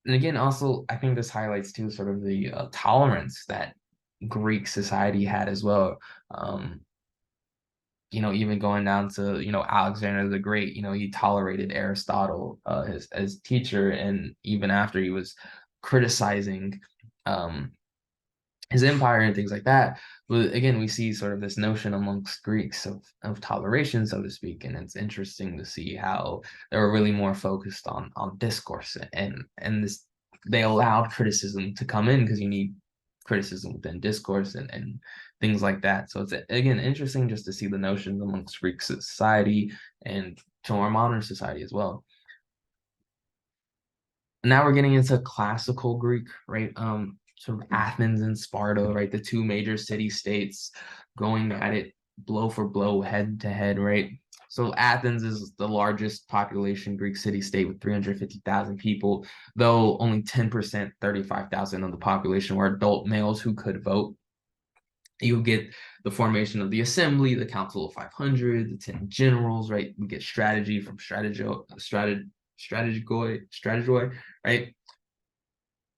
and again, also, I think this highlights too sort of the tolerance that Greek society had as well. Um, Even going down to, Alexander the Great, he tolerated Aristotle, as teacher, and even after he was criticizing um, his empire and things like that. But again, we see sort of this notion amongst Greeks of toleration, so to speak, and it's interesting to see how they were really more focused on discourse, and this, they allowed criticism to come in because you need criticism within discourse, and things like that. So it's again interesting just to see the notions amongst Greek society and to our modern society as well. Now we're getting into classical Greek, right? Sort of Athens and Sparta, right? The two major city states going at it blow for blow, head to head, right? So Athens is the largest population Greek city state with 350,000 people, though only 10%, 35,000 of the population were adult males who could vote. You get the formation of the assembly, the council of 500, the 10 generals, right? We get strategy from strategoi, right?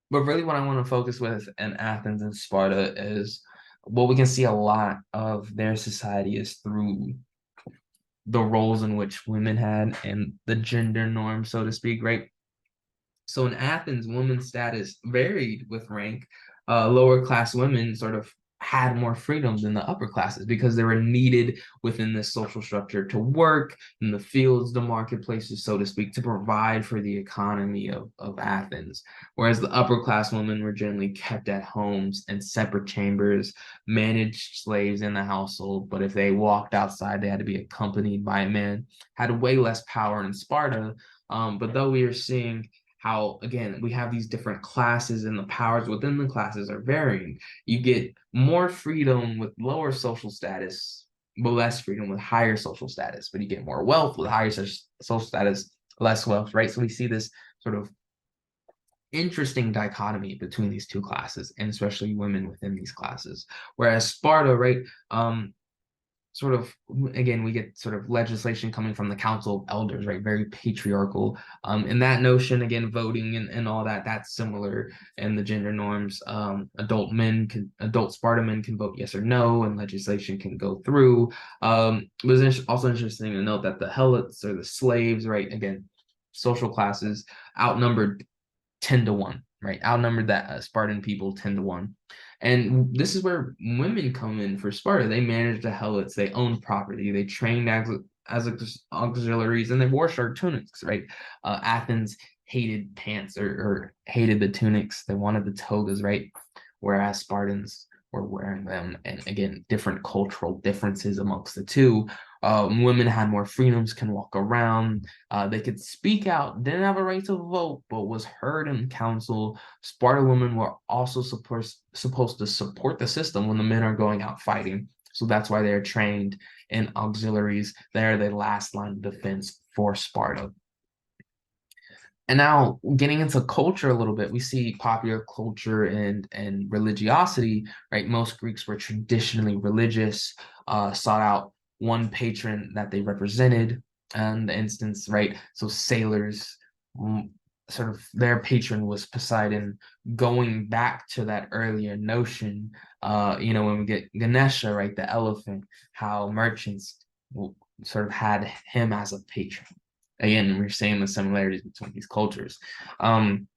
But really what I want to focus with in Athens and Sparta is what we can see a lot of their society is through the roles in which women had and the gender norm, so to speak, right? So in Athens, women's status varied with rank. Lower class women sort of had more freedom than the upper classes because they were needed within this social structure to work in the fields, the marketplaces, so to speak, to provide for the economy of Athens. Whereas the upper class women were generally kept at homes in separate chambers, managed slaves in the household, but if they walked outside, they had to be accompanied by a man, had way less power in Sparta. But though we are seeing how again we have these different classes and the powers within the classes are varying, you get more freedom with lower social status but less freedom with higher social status, but you get more wealth with higher social status, less wealth, right? So we see this sort of interesting dichotomy between these two classes, and especially women within these classes. Whereas Sparta, right, sort of again we get sort of legislation coming from the council of elders, right, very patriarchal, and that notion again, voting and all that, that's similar in the gender norms. Adult Spartan men can vote yes or no, and legislation can go through. It was also interesting to note that the helots, or the slaves, right, again, social classes, outnumbered 10 to 1, right? Outnumbered that Spartan people 10 to 1. And this is where women come in for Sparta. They managed the helots, they owned property, they trained as auxiliaries, and they wore short tunics, right? Athens hated pants, or hated the tunics. They wanted the togas, right? Whereas Spartans were wearing them. And again, different cultural differences amongst the two. Women had more freedoms, can walk around, they could speak out, didn't have a right to vote, but was heard in council. Sparta women were also supposed to support the system when the men are going out fighting. So that's why they're trained in auxiliaries. They're the last line of defense for Sparta. And now getting into culture a little bit, we see popular culture and religiosity, right? Most Greeks were traditionally religious, sought out one patron that they represented. And the instance, right? So sailors, mm, sort of their patron was Poseidon, going back to that earlier notion, when we get Ganesha, right? The elephant, how merchants sort of had him as a patron. Again, we're seeing the similarities between these cultures. Um,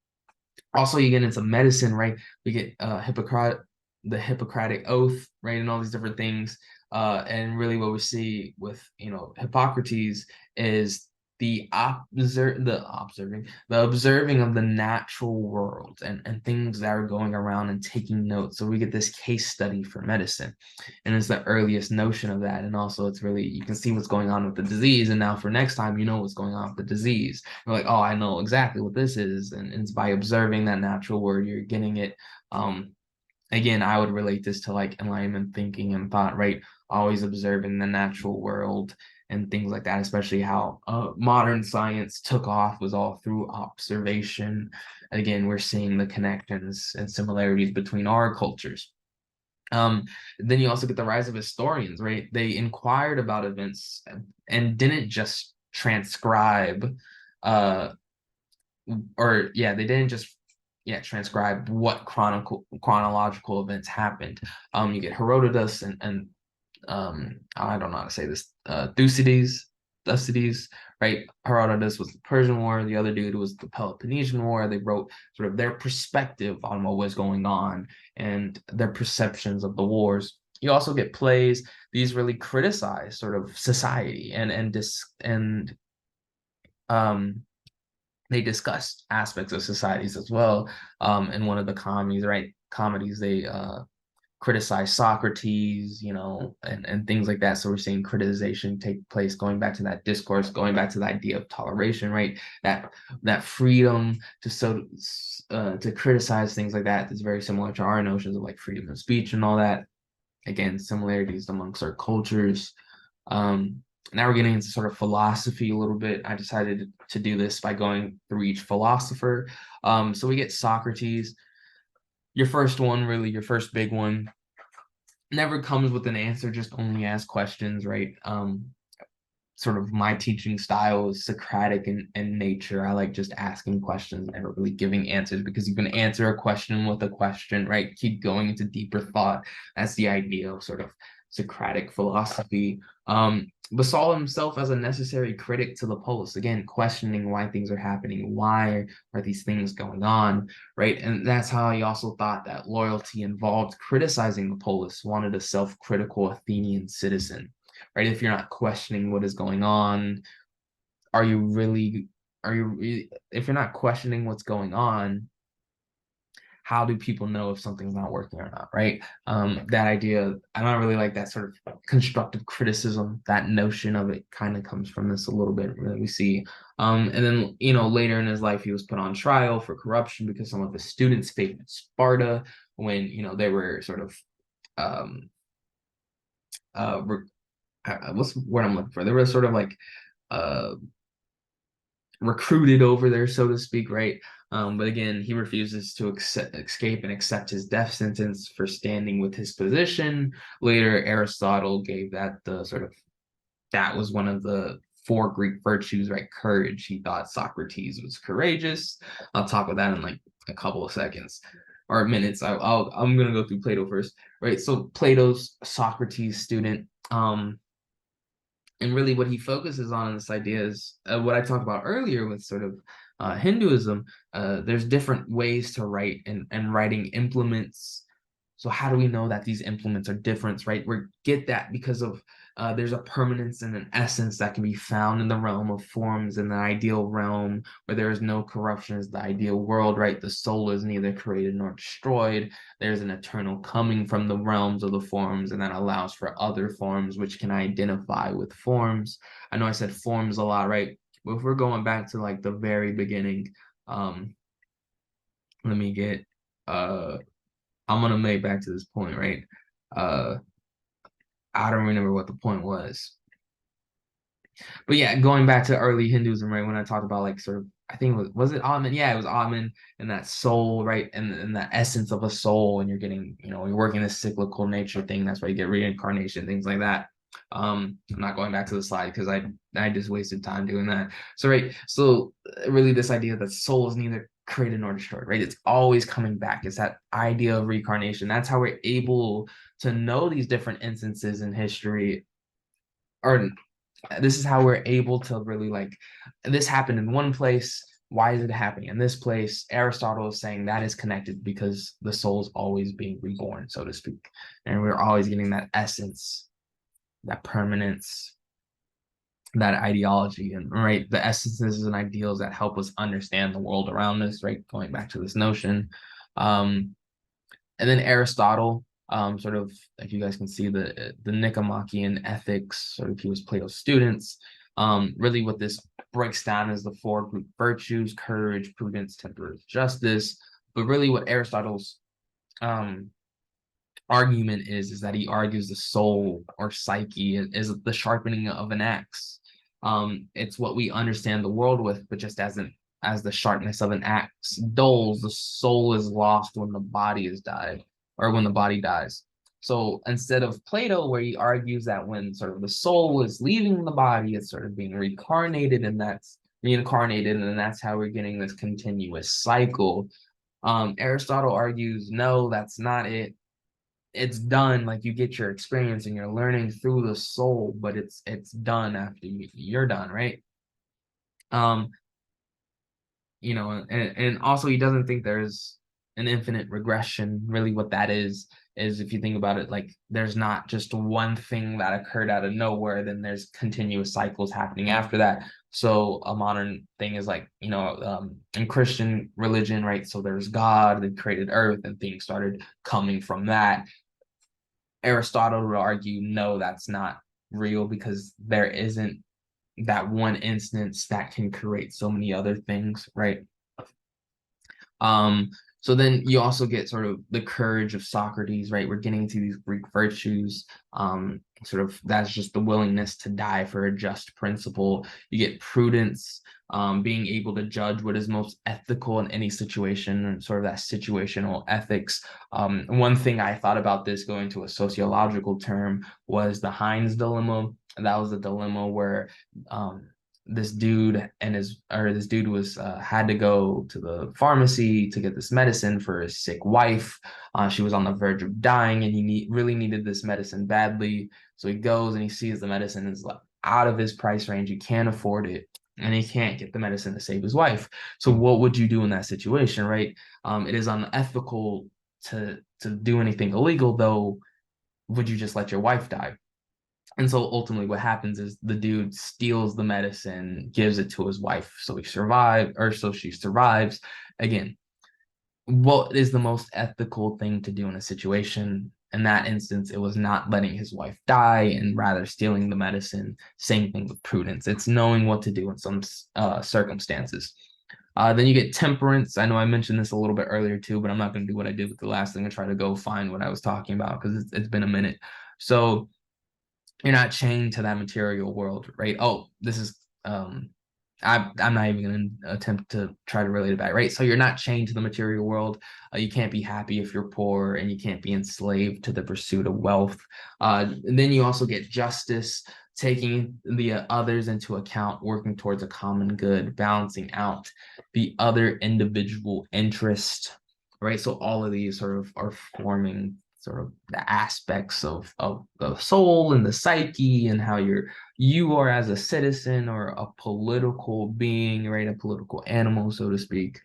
Also, you get into medicine, right? We get the Hippocratic Oath, right, and all these different things. And really, what we see with Hippocrates is the observing of the natural world, and things that are going around, and taking notes. So we get this case study for medicine, and it's the earliest notion of that. And also, it's really, you can see what's going on with the disease, and now for next time, you know what's going on with the disease. You're like, oh, I know exactly what this is, and it's by observing that natural world you're getting it. Again, I would relate this to like enlightenment thinking and thought, right? Always observing the natural world and things like that, especially how modern science took off was all through observation. Again, we're seeing the connections and similarities between our cultures. Then you also get the rise of historians, right? They inquired about events and didn't just transcribe, uh, or yeah, they didn't just transcribe what chronological events happened. You get Herodotus and I don't know how to say this, Thucydides, right? Herodotus was the Persian War, the other dude was the Peloponnesian War. They wrote sort of their perspective on what was going on and their perceptions of the wars. You also get plays; these really criticize sort of society, and um they discussed aspects of societies as well. In one of the comedies, right? Comedies, they criticize Socrates, and things like that. So we're seeing criticization take place, going back to that discourse, going back to the idea of toleration, right? That freedom to criticize things like that is very similar to our notions of like freedom of speech and all that. Again, similarities amongst our cultures. Now we're getting into sort of philosophy a little bit. I decided to do this by going through each philosopher. So we get Socrates, your first one, really, your first big one. Never comes with an answer, just only ask questions, right? sort of my teaching style is Socratic in nature. I like just asking questions, never really giving answers, because you can answer a question with a question, right? Keep going into deeper thought. That's the idea of sort of Socratic philosophy. But saw himself as a necessary critic to the polis, again, questioning why things are happening, why are these things going on, right? And that's how he also thought that loyalty involved criticizing the polis, wanted a self-critical Athenian citizen, right? If you're not questioning what is going on, are you really, if you're not questioning what's going on, how do people know if something's not working or not, right? That idea, I don't really like that sort of constructive criticism. That notion of it kind of comes from this a little bit that we see. And then, later in his life, he was put on trial for corruption because some of his students favored Sparta when, they were sort of, um, what's the word I'm looking for? They were sort of like, uh, recruited over there, so to speak, right? But again, he refuses to escape and accept his death sentence for standing with his position. Later, Aristotle gave that the sort of, that was one of the four Greek virtues, right? Courage. He thought Socrates was courageous. I'll talk about that in like a couple of seconds or minutes. I'm gonna go through Plato first, right? So Plato's Socrates student. And really what he focuses on in this idea is what I talked about earlier with sort of Hinduism. There's different ways to write, and writing implements. So how do we know that these implements are different, right? We get that because of there's a permanence and an essence that can be found in the realm of forms, in the ideal realm where there is no corruption is the ideal world, right? The soul is neither created nor destroyed. There's an eternal coming from the realms of the forms, and that allows for other forms which can identify with forms. I know I said forms a lot, right? But if we're going back to like the very beginning, um, let me get I'm gonna make back to this point, right? Uh, I don't remember what the point was. But yeah, going back to early Hinduism, right? When I talked about like sort of, I think was it Atman? Yeah, it was Atman and that soul, right? And that essence of a soul, and you're getting, you're working this cyclical nature thing. That's why you get reincarnation, things like that. I'm not going back to the slide because I just wasted time doing that. So right, so really this idea that soul is neither created nor destroyed, right? It's always coming back. It's that idea of reincarnation. That's how we're able to know these different instances in history, or this is how we're able to really like, this happened in one place, why is it happening in this place? Aristotle is saying that is connected because the soul is always being reborn, so to speak, and we're always getting that essence, that permanence, that ideology, and right, the essences and ideals that help us understand the world around us, right? Going back to this notion. And then Aristotle, sort of, if you guys can see the Nicomachean ethics, sort of he was Plato's students. Really what this breaks down is the four group virtues: courage, prudence, temperance, justice. But really what Aristotle's um, argument is that he argues the soul or psyche is the sharpening of an axe. It's what we understand the world with, but just as the sharpness of an axe dulls, the soul is lost when the body is died, or when the body dies. So instead of Plato, where he argues that when sort of the soul is leaving the body, it's sort of being reincarnated, and that's how we're getting this continuous cycle. Aristotle argues, no, that's not it. It's done, like you get your experience and you're learning through the soul, but it's done after you're done, right? um and also he doesn't think there's an infinite regression. Really what that is, if you think about it, like there's not just one thing that occurred out of nowhere, then there's continuous cycles happening after that. So a modern thing is like, in Christian religion, right? So there's God that created earth and things started coming from that. Aristotle would argue, no, that's not real, because there isn't that one instance that can create so many other things, right? Um, so then you also get sort of the courage of Socrates, right? We're getting into these Greek virtues. Sort of that's just the willingness to die for a just principle. You get prudence, being able to judge what is most ethical in any situation, and sort of that situational ethics. One thing I thought about this, going to a sociological term, was the Heinz dilemma. that was a dilemma where this dude this dude was had to go to the pharmacy to get this medicine for his sick wife. She was on the verge of dying, and really needed this medicine badly. So he goes and he sees the medicine is like out of his price range. He can't afford it, and he can't get the medicine to save his wife. So what would you do in that situation, right? It is unethical to do anything illegal, though. Would you just let your wife die? And so ultimately what happens is the dude steals the medicine, gives it to his wife so she survives. Again, what is the most ethical thing to do in a situation? In that instance, it was not letting his wife die and rather stealing the medicine. Same thing with prudence. It's knowing what to do in some circumstances. Then you get temperance. I know I mentioned this a little bit earlier too, but I'm not going to do what I did with the last thing and try to go find what I was talking about because it's been a minute. So you're not chained to that material world, right? Oh, this is I'm not even going to attempt to try to relate it back, right? So you're not chained to the material world. You can't be happy if you're poor, and you can't be enslaved to the pursuit of wealth. And then you also get justice, taking the others into account, working towards a common good, balancing out the other individual interest, right? So all of these sort of are forming sort of the aspects of the soul and the psyche and how you are as a citizen or a political being, right? A political animal, so to speak.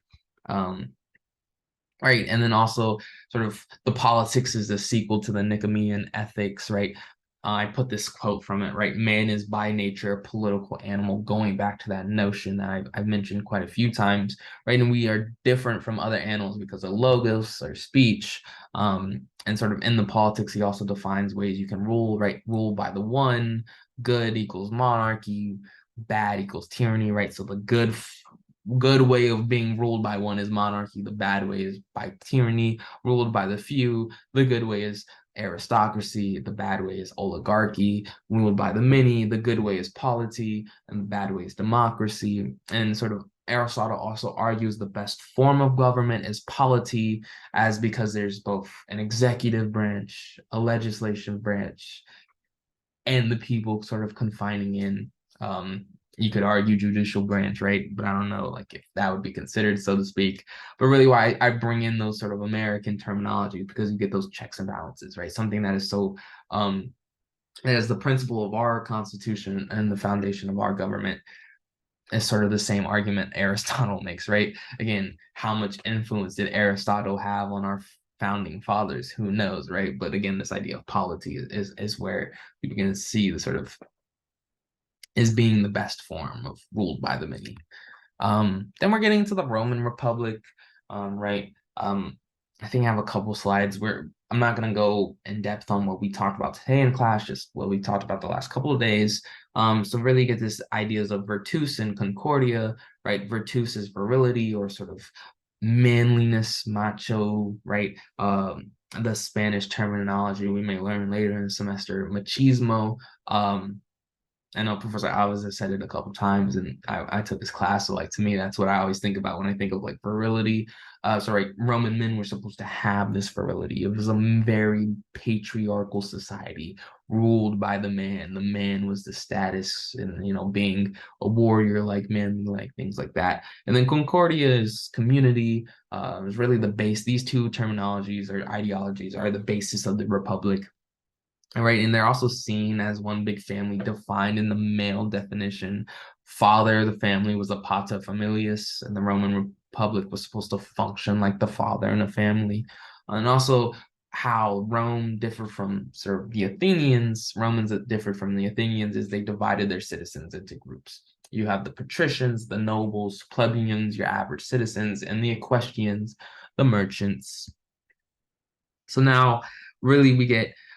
Right. And then also sort of the politics is the sequel to the Nicomachean ethics, right? I put this quote from it, right? Man is by nature a political animal, going back to that notion that I've mentioned quite a few times, right? And we are different from other animals because of logos or speech. And sort of in the politics, he also defines ways you can rule, right? Rule by the one, good equals monarchy, bad equals tyranny, right? So the good way of being ruled by one is monarchy. The bad way is by tyranny, ruled by the few. The good way is aristocracy. The bad way is oligarchy, ruled by the many. The good way is polity, and the bad way is democracy. And sort of Aristotle also argues the best form of government is polity, as because there's both an executive branch, a legislation branch, and the people sort of confining in you could argue judicial branch, right? But I don't know like if that would be considered, so to speak. But really why I bring in those sort of American terminology because you get those checks and balances, right? Something that is so as the principle of our constitution and the foundation of our government is sort of the same argument Aristotle makes, right? Again, how much influence did Aristotle have on our founding fathers? Who knows, right? But again, this idea of polity is where we begin to see the sort of is being the best form of ruled by the many. Then we're getting into the Roman Republic, right? I think I have a couple slides where I'm not going to go in depth on what we talked about today in class, just what we talked about the last couple of days. So really get this ideas of virtus and concordia, right? Virtus is virility or sort of manliness, macho, right? The Spanish terminology we may learn later in the semester, machismo. I know Professor Alves has said it a couple times, and I took his class. So, like to me, that's what I always think about when I think of like virility. So, right, Roman men were supposed to have this virility. It was a very patriarchal society ruled by the man. The man was the status, and being a warrior, like men, like things like that. And then Concordia is community. Is really the base. These two terminologies or ideologies are the basis of the republic. Right, and they're also seen as one big family defined in the male definition. Father of the family was a pater familias, and the Roman Republic was supposed to function like the father in a family. And also how Rome differed from sort of the Athenians, Romans that differed from the Athenians is they divided their citizens into groups. You have the patricians, the nobles, plebeians, your average citizens, and the equestrians, the merchants. So now really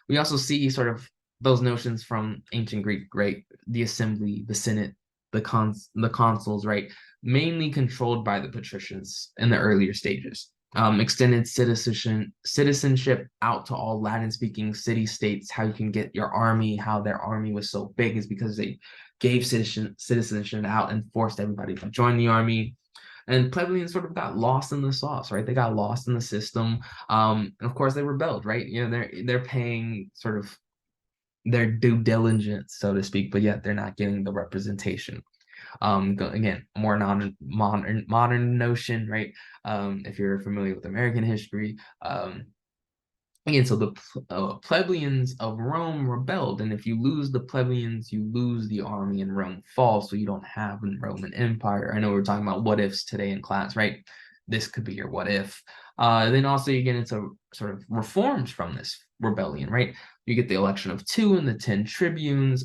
we also see sort of those notions from ancient Greek, right? The assembly, the senate, the consuls, right? Mainly controlled by the patricians in the earlier stages. Extended citizenship out to all Latin-speaking city-states. How you can get your army, how their army was so big is because they gave citizenship out and forced everybody to join the army. And plebeians sort of got lost in the sauce, right? They got lost in the system. And of course, they rebelled, right? They're paying sort of their due diligence, so to speak, but yet they're not getting the representation. Again, more modern notion, right? If you're familiar with American history, again, so the plebeians of Rome rebelled, and if you lose the plebeians, you lose the army, and Rome falls. So you don't have a Roman Empire. I know we're talking about what ifs today in class, right? This could be your what if. Then also you get into sort of reforms from this rebellion, right? You get the election of two and the 10 tribunes.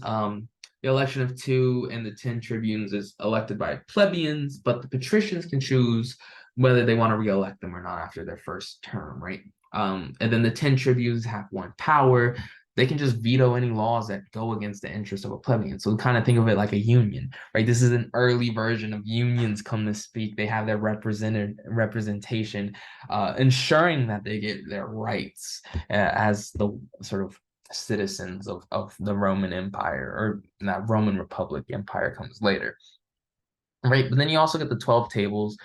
The election of two and the 10 tribunes is elected by plebeians, but the patricians can choose whether they want to re-elect them or not after their first term, right? And then the 10 tribunes have one power. They can just veto any laws that go against the interests of a plebeian. So kind of think of it like a union, right? This is an early version of unions come to speak. They have their representation, ensuring that they get their rights as the sort of citizens of the Roman Empire, or that Roman Republic Empire comes later. Right, but then you also get the 12 tables,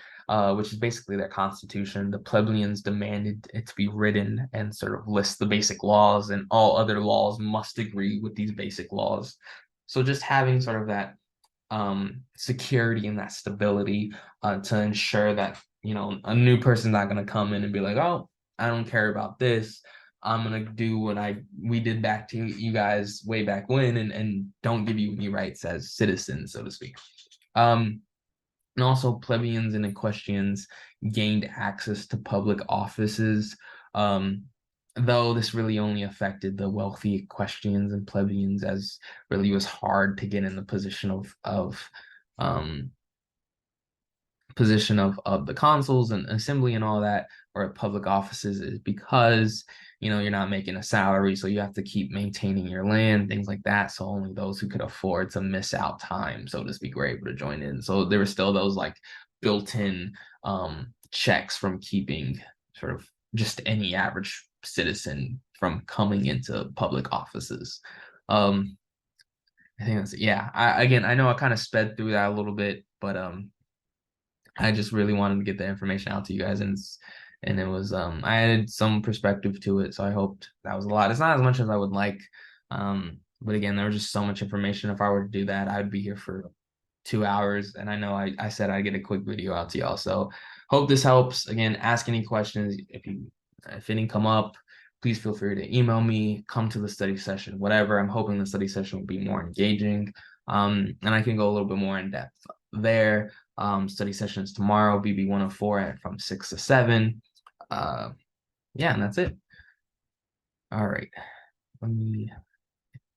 which is basically their constitution. The plebeians demanded it to be written and sort of list the basic laws, and all other laws must agree with these basic laws. So just having sort of that security and that stability to ensure that, you know, a new person's not going to come in and be like, oh, I don't care about this. I'm gonna do what we did back to you guys way back when, and don't give you any rights as citizens, so to speak. And also plebeians and equestrians gained access to public offices, um, though this really only affected the wealthy equestrians and plebeians, as really it was hard to get in the um, position of the consuls and assembly and all that, or public offices, is because, you know, you're not making a salary, so you have to keep maintaining your land, things like that. So only those who could afford to miss out time, so to speak, were able to join in. So there were still those like built-in checks from keeping sort of just any average citizen from coming into public offices. I think that's, yeah. Again, I know I kind of sped through that a little bit, but I just really wanted to get the information out to you guys, and it was I added some perspective to it, so I hoped that was a lot. It's not as much as I would like, but again, there was just so much information. If I were to do that, I'd be here for 2 hours, and I know I said I'd get a quick video out to y'all. So hope this helps. Again, ask any questions if any come up. Please feel free to email me, come to the study session, whatever. I'm hoping the study session will be more engaging, and I can go a little bit more in depth there. Study sessions tomorrow, BB 104 from 6 to 7. Yeah, and that's it. All right. Let me